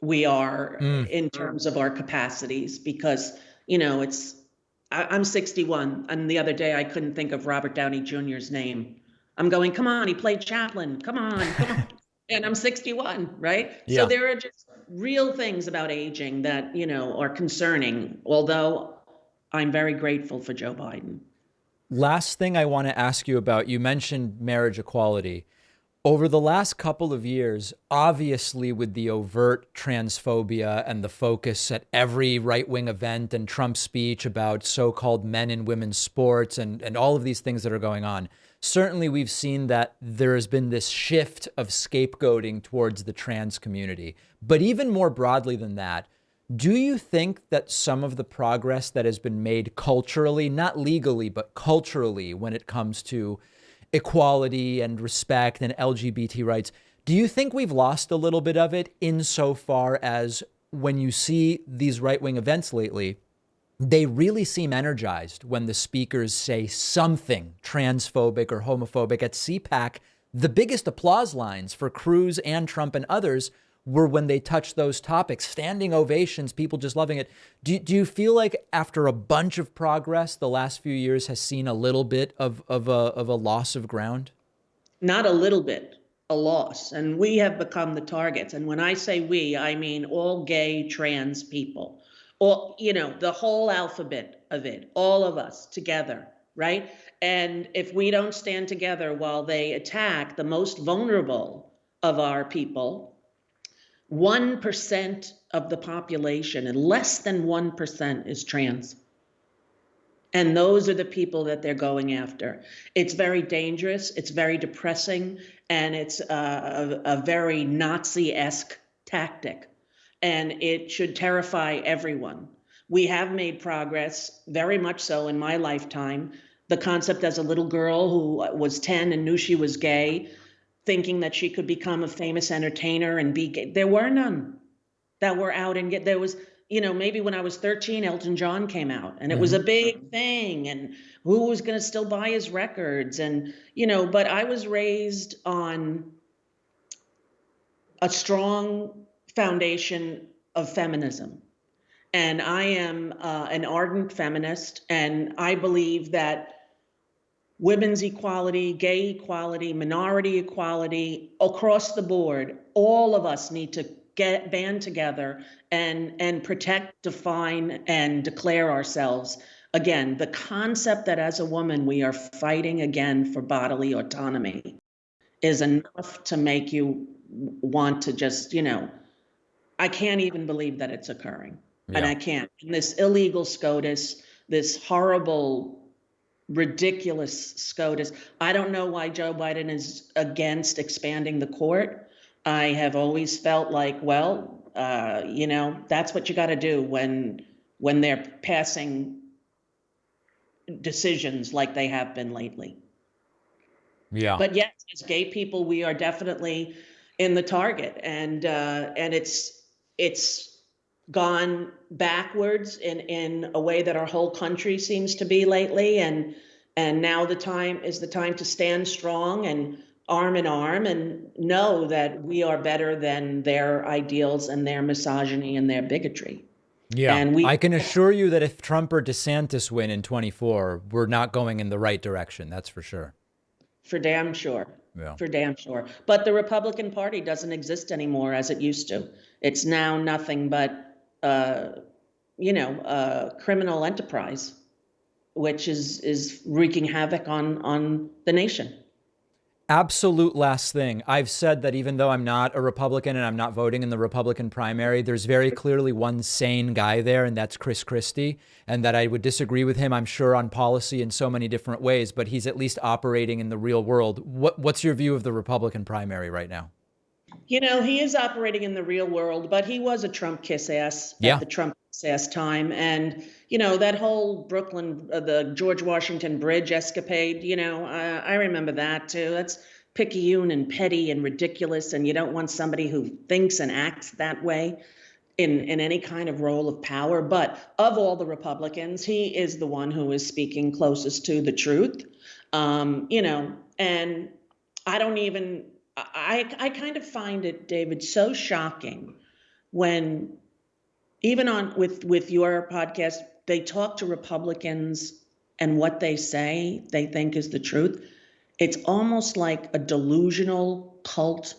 we are in terms of our capacities, because, I'm 61, and the other day I couldn't think of Robert Downey Jr.'s name. I'm going, come on, he played Chaplin. Come on. And I'm 61, right? Yeah. So there are just real things about aging that, are concerning, although I'm very grateful for Joe Biden. Last thing I want to ask you about, you mentioned marriage equality. Over the last couple of years, obviously with the overt transphobia and the focus at every right-wing event and Trump's speech about so-called men and women's sports and all of these things that are going on, certainly we've seen that there has been this shift of scapegoating towards the trans community. But even more broadly than that, do you think that some of the progress that has been made culturally, not legally, but culturally, when it comes to equality and respect and LGBT rights, do you think we've lost a little bit of it insofar as when you see these right-wing events lately, they really seem energized when the speakers say something transphobic or homophobic? At CPAC, the biggest applause lines for Cruz and Trump and others were when they touched those topics, standing ovations, people just loving it. Do you feel like after a bunch of progress, the last few years has seen a little bit of a loss of ground? Not a little bit, a loss. And we have become the targets. And when I say we, I mean all gay trans people, all, the whole alphabet of it, all of us together, right? And if we don't stand together while they attack the most vulnerable of our people, 1% of the population, and less than 1% is trans. And those are the people that they're going after. It's very dangerous. It's very depressing. And it's a very Nazi-esque tactic. And it should terrify everyone. We have made progress, very much so in my lifetime. The concept as a little girl who was 10 and knew she was gay, thinking that she could become a famous entertainer and be gay. There were none that were out and get. There was, maybe when I was 13, Elton John came out and it was a big thing, and who was going to still buy his records? And, but I was raised on a strong foundation of feminism. And I am an ardent feminist, and I believe that women's equality, gay equality, minority equality, across the board, all of us need to band together and protect, define, and declare ourselves. Again, the concept that as a woman we are fighting again for bodily autonomy is enough to make you want to just, I can't even believe that it's occurring. Yeah. And I can't. And this illegal SCOTUS, this horrible, ridiculous SCOTUS. I don't know why Joe Biden is against expanding the court. I have always felt like, that's what you got to do when they're passing decisions like they have been lately. Yeah. But yes, as gay people, we are definitely in the target, and it's gone backwards in a way that our whole country seems to be lately. And now the time to stand strong and arm in arm and know that we are better than their ideals and their misogyny and their bigotry. Yeah, and I can assure you that if Trump or DeSantis win in 24, we're not going in the right direction. That's for sure. For damn sure. Yeah. For damn sure. But the Republican Party doesn't exist anymore as it used to. It's now nothing but criminal enterprise, which is wreaking havoc on the nation. Absolute last thing. I've said that even though I'm not a Republican and I'm not voting in the Republican primary, there's very clearly one sane guy there, and that's Chris Christie, and that I would disagree with him, I'm sure, on policy in so many different ways, but he's at least operating in the real world. What's your view of the Republican primary right now? He is operating in the real world, but he was a Trump kiss ass at the Trump kiss ass time. And, that whole Brooklyn, the George Washington Bridge escapade, I remember that too. That's picayune and petty and ridiculous. And you don't want somebody who thinks and acts that way in any kind of role of power. But of all the Republicans, he is the one who is speaking closest to the truth. And I don't even... I kind of find it, David, so shocking when even with your podcast, they talk to Republicans and what they say they think is the truth. It's almost like a delusional cult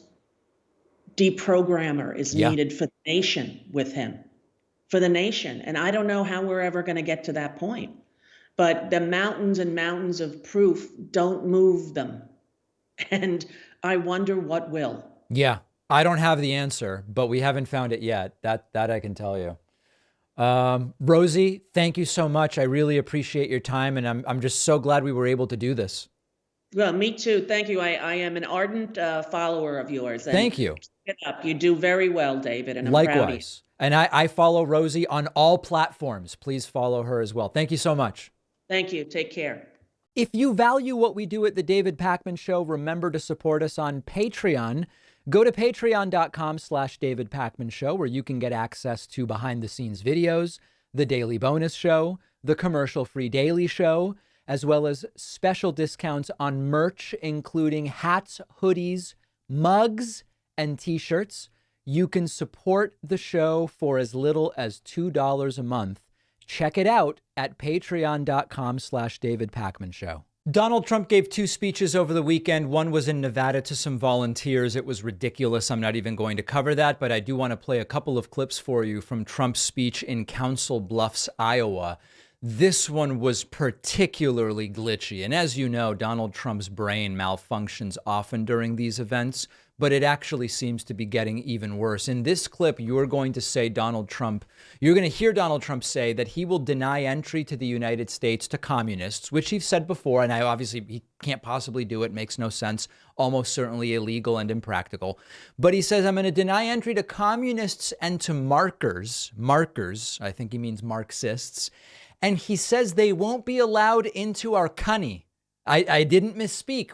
deprogrammer is needed for the nation with him, for the nation. And I don't know how we're ever going to get to that point. But the mountains and mountains of proof don't move them. And I wonder what will. Yeah, I don't have the answer, but we haven't found it yet. That I can tell you. Rosie, thank you so much. I really appreciate your time, and I'm just so glad we were able to do this. Well, me too. Thank you. I am an ardent follower of yours. And thank you. Keep it up. You do very well, David, and I'm proud of you. Likewise. And I follow Rosie on all platforms. Please follow her as well. Thank you so much. Thank you. Take care. If you value what we do at The David Pakman Show, remember to support us on Patreon. Go to patreon.com/David Pakman Show, where you can get access to behind-the-scenes videos, the daily bonus show, the commercial-free daily show, as well as special discounts on merch, including hats, hoodies, mugs, and T-shirts. You can support the show for as little as $2 a month. Check it out at patreon.com/David Pakman Show. Donald Trump gave 2 speeches over the weekend. One was in Nevada to some volunteers. It was ridiculous. I'm not even going to cover that, but I do want to play a couple of clips for you from Trump's speech in Council Bluffs, Iowa. This one was particularly glitchy. And as you know, Donald Trump's brain malfunctions often during these events, but it actually seems to be getting even worse. In this clip, you're going to hear Donald Trump say that he will deny entry to the United States to communists, which he's said before, and he can't possibly do it, makes no sense, almost certainly illegal and impractical. But he says, I'm going to deny entry to communists and to markers, I think he means Marxists, and he says they won't be allowed into our cunny. I didn't misspeak.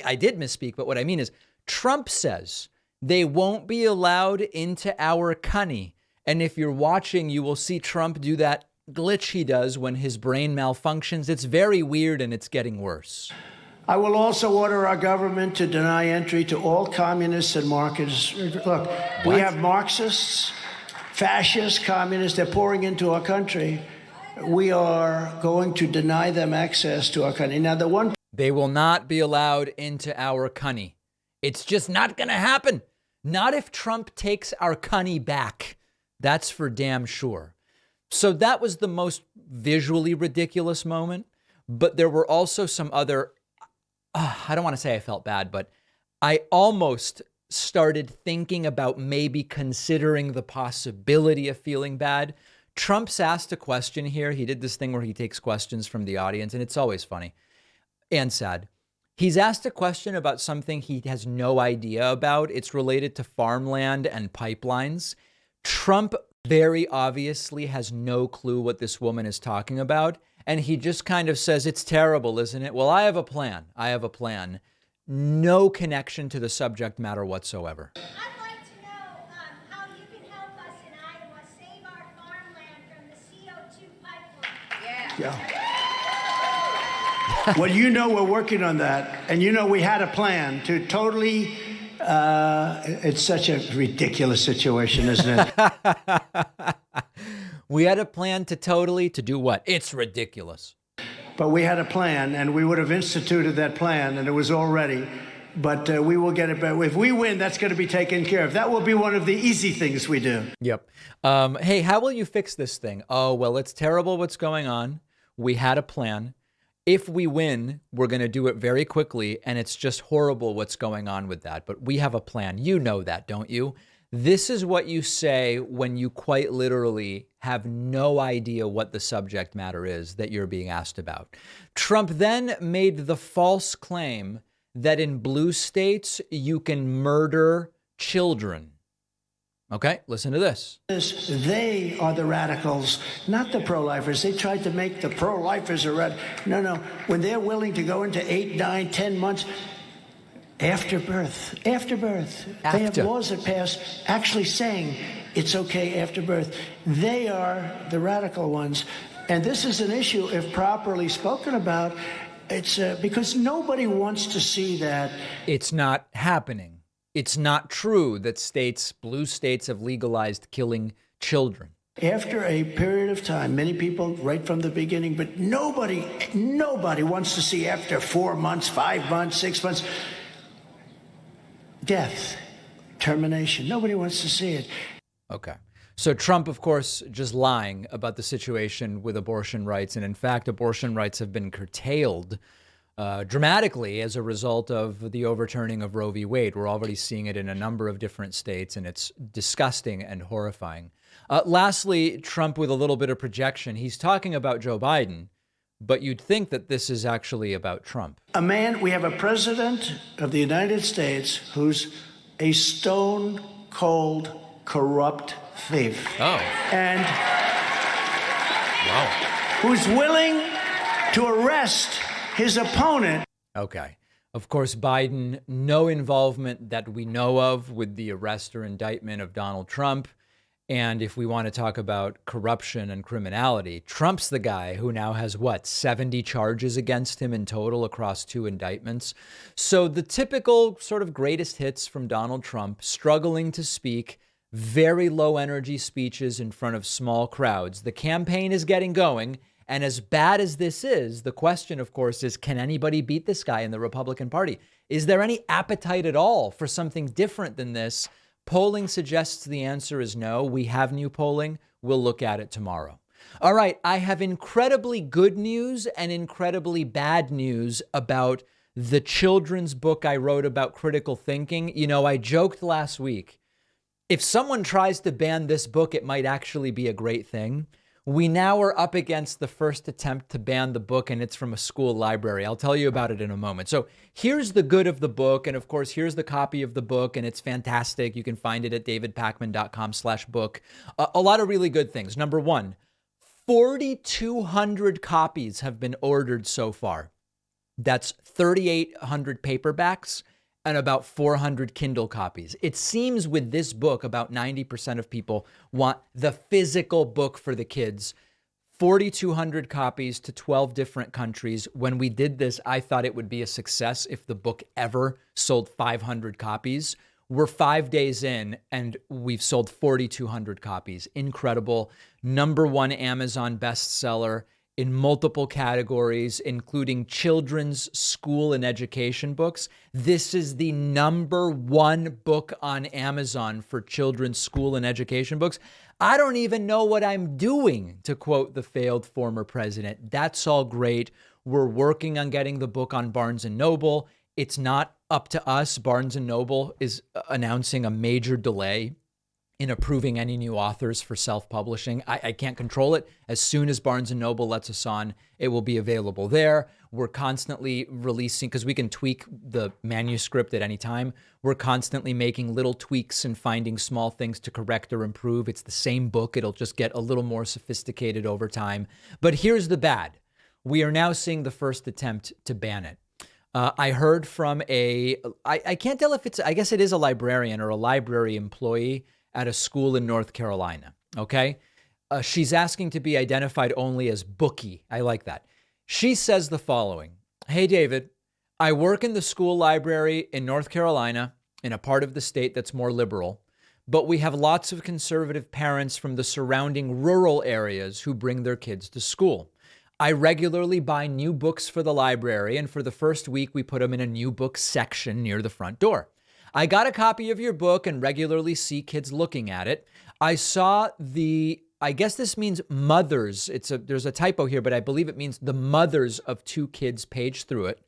I did misspeak, but what I mean is Trump says they won't be allowed into our cunny. And if you're watching, you will see Trump do that glitch he does when his brain malfunctions. It's very weird, and it's getting worse. I will also order our government to deny entry to all communists and Marxists. Look, we have Marxists, fascists, communists. They're pouring into our country. We are going to deny them access to our country. Now, they will not be allowed into our cunny. It's just not going to happen. Not if Trump takes our cunny back. That's for damn sure. So that was the most visually ridiculous moment. But there were also some other, I don't want to say I felt bad, but I almost started thinking about maybe considering the possibility of feeling bad. Trump's asked a question here. He did this thing where he takes questions from the audience, and it's always funny and sad. He's asked a question about something he has no idea about. It's related to farmland and pipelines. Trump very obviously has no clue what this woman is talking about. And he just kind of says, it's terrible, isn't it? Well, I have a plan. No connection to the subject matter whatsoever. I'd like to know how you can help us in Iowa save our farmland from the CO2 pipeline. Yeah. Well, we're working on that. And we had a plan to totally, it's such a ridiculous situation, isn't it? We had a plan to do what? It's ridiculous. But we had a plan, and we would have instituted that plan, and it was all ready. But we will get it back. If we win, that's going to be taken care of. That will be one of the easy things we do. Yep. Hey, how will you fix this thing? Oh, well, it's terrible what's going on. We had a plan. If we win, we're going to do it very quickly, and it's just horrible what's going on with that. But we have a plan. You know that, don't you? This is what you say when you quite literally have no idea what the subject matter is that you're being asked about. Trump then made the false claim that in blue states, you can murder children. Okay, listen to this. They are the radicals, not the pro-lifers. They tried to make the pro-lifers No. When they're willing to go into 8, 9, 10 months after birth. They have laws that pass actually saying it's okay after birth. They are the radical ones. And this is an issue, if properly spoken about, it's because nobody wants to see that. It's not happening. It's not true that blue states have legalized killing children. After a period of time, many people right from the beginning, but nobody wants to see after 4 months, 5 months, 6 months, death, termination. Nobody wants to see it. Okay. So Trump, of course, just lying about the situation with abortion rights. And in fact, abortion rights have been curtailed dramatically as a result of the overturning of Roe v. Wade. We're already seeing it in a number of different states, and it's disgusting and horrifying. Lastly, Trump with a little bit of projection. He's talking about Joe Biden, but you'd think that this is actually about Trump. We have a president of the United States who's a stone cold, corrupt thief. Oh. And wow. Who's willing to arrest his opponent. Okay. Of course, Biden, no involvement that we know of with the arrest or indictment of Donald Trump. And if we want to talk about corruption and criminality, Trump's the guy who now has, 70 charges against him in total across 2 indictments. So the typical sort of greatest hits from Donald Trump, struggling to speak, very low energy speeches in front of small crowds. The campaign is getting going. And as bad as this is, the question, of course, is, can anybody beat this guy in the Republican Party? Is there any appetite at all for something different than this? Polling suggests the answer is no. We have new polling. We'll look at it tomorrow. All right, I have incredibly good news and incredibly bad news about the children's book I wrote about critical thinking. You know, I joked last week, if someone tries to ban this book, it might actually be a great thing. We now are up against the first attempt to ban the book, and it's from a school library. I'll tell you about it in a moment. So here's the good of the book. And of course, here's the copy of the book, and it's fantastic. You can find it at davidpakman.com/book. A lot of really good things. Number one, 4,200 copies have been ordered so far. That's 3,800 paperbacks and about 400 Kindle copies. It seems with this book, about 90% of people want the physical book for the kids. 4,200 copies to 12 different countries. When we did this, I thought it would be a success if the book ever sold 500 copies. We're 5 days in and we've sold 4,200 copies. Incredible. #1 Amazon bestseller in multiple categories, including children's school and education books. This is the #1 book on Amazon for children's school and education books. I don't even know what I'm doing, to quote the failed former president. That's all great. We're working on getting the book on Barnes & Noble. It's not up to us. Barnes & Noble is announcing a major delay in approving any new authors for self-publishing. I can't control it. As soon as Barnes & Noble lets us on, it will be available there. We're constantly releasing, because we can tweak the manuscript at any time. We're constantly making little tweaks and finding small things to correct or improve. It's the same book. It'll just get a little more sophisticated over time. But here's the bad. We are now seeing the first attempt to ban it. I heard from I can't tell if I guess it is a librarian or a library employee at a school in North Carolina, okay? She's asking to be identified only as Bookie. I like that. She says the following. Hey, David, I work in the school library in North Carolina, in a part of the state that's more liberal, but we have lots of conservative parents from the surrounding rural areas who bring their kids to school. I regularly buy new books for the library, and for the first week, we put them in a new book section near the front door. I got a copy of your book and regularly see kids looking at it. I saw I guess this means mothers. There's a typo here, but I believe it means the mothers of 2 kids page through it,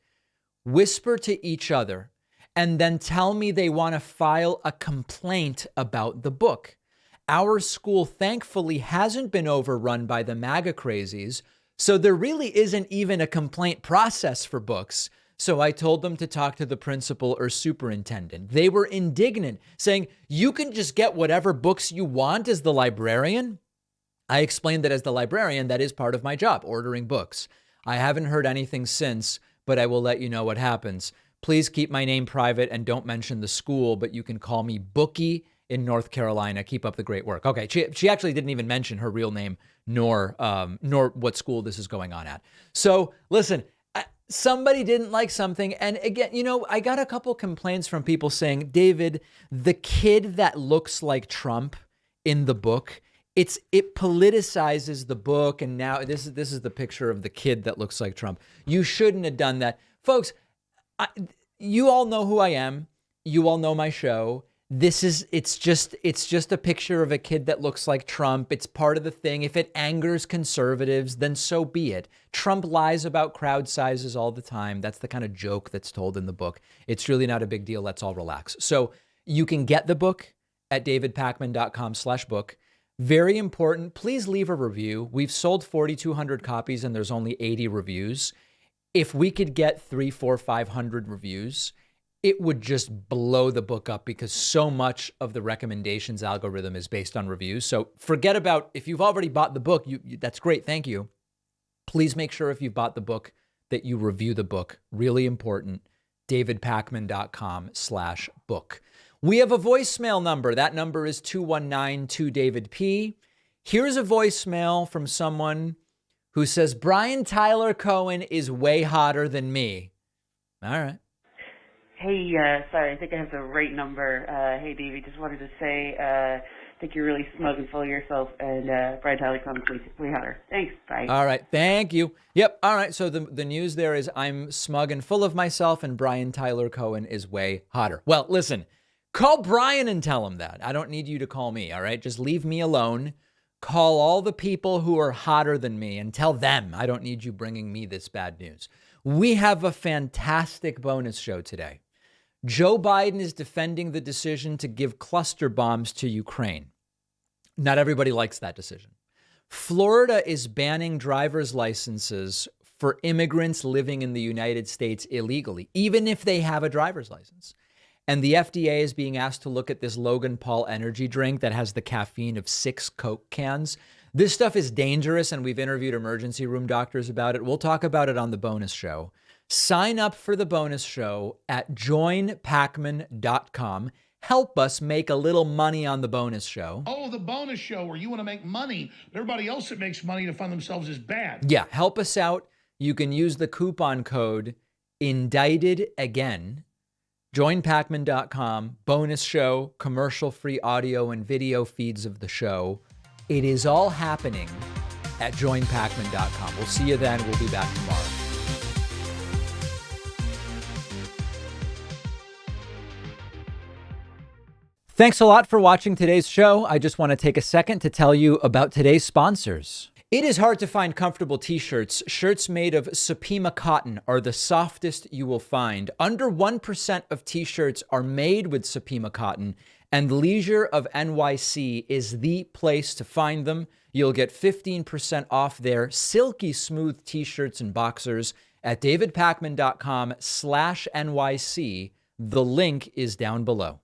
whisper to each other, and then tell me they want to file a complaint about the book. Our school thankfully hasn't been overrun by the MAGA crazies, so there really isn't even a complaint process for books. So I told them to talk to the principal or superintendent. They were indignant, saying, you can just get whatever books you want as the librarian. I explained that as the librarian, that is part of my job, ordering books. I haven't heard anything since, but I will let you know what happens. Please keep my name private and don't mention the school, but you can call me Bookie in North Carolina. Keep up the great work. Okay, she actually didn't even mention her real name nor what school this is going on at. So listen, somebody didn't like something. And again, I got a couple complaints from people saying, David, the kid that looks like Trump in the book, it politicizes the book. And now this is the picture of the kid that looks like Trump. You shouldn't have done that. Folks, you all know who I am. You all know my show. It's just a picture of a kid that looks like Trump. It's part of the thing. If it angers conservatives, then so be it. Trump lies about crowd sizes all the time. That's the kind of joke that's told in the book. It's really not a big deal. Let's all relax. So you can get the book at davidpakman.com/book. Very important. Please leave a review. We've sold 4,200 copies and there's only 80 reviews. If we could get 300, 400, 500 reviews, it would just blow the book up because so much of the recommendations algorithm is based on reviews. So forget about if you've already bought the book, that's great. Thank you. Please make sure if you've bought the book that you review the book. Really important. davidpakman.com/book. We have a voicemail number. That number is 219-2DavidP. Here's a voicemail from someone who says, Brian Tyler Cohen is way hotter than me. All right. Hey, sorry, I think I have the right number. Hey, Davey, just wanted to say I think you're really smug and full of yourself, and Brian Tyler Cohen is way hotter. Thanks, bye. All right, thank you. Yep, all right, so the news there is I'm smug and full of myself, and Brian Tyler Cohen is way hotter. Well, listen, call Brian and tell him that. I don't need you to call me, all right? Just leave me alone. Call all the people who are hotter than me and tell them I don't need you bringing me this bad news. We have a fantastic bonus show today. Joe Biden is defending the decision to give cluster bombs to Ukraine. Not everybody likes that decision. Florida is banning driver's licenses for immigrants living in the United States illegally, even if they have a driver's license. And the FDA is being asked to look at this Logan Paul energy drink that has the caffeine of 6 Coke cans. This stuff is dangerous, and we've interviewed emergency room doctors about it. We'll talk about it on the bonus show. Sign up for the bonus show at joinpakman.com. Help us make a little money on the bonus show. Oh, the bonus show where you want to make money. Everybody else that makes money to fund themselves is bad. Yeah, help us out. You can use the coupon code INDICTEDAGAIN. Joinpakman.com, bonus show, commercial-free audio and video feeds of the show. It is all happening at joinpakman.com. We'll see you then. We'll be back tomorrow. Thanks a lot for watching today's show. I just want to take a second to tell you about today's sponsors. It is hard to find comfortable t-shirts. Shirts made of Supima cotton are the softest you will find. Under 1% of t-shirts are made with Supima cotton, and Leisure of NYC is the place to find them. You'll get 15% off their silky smooth t-shirts and boxers at davidpakman.com/NYC. The link is down below.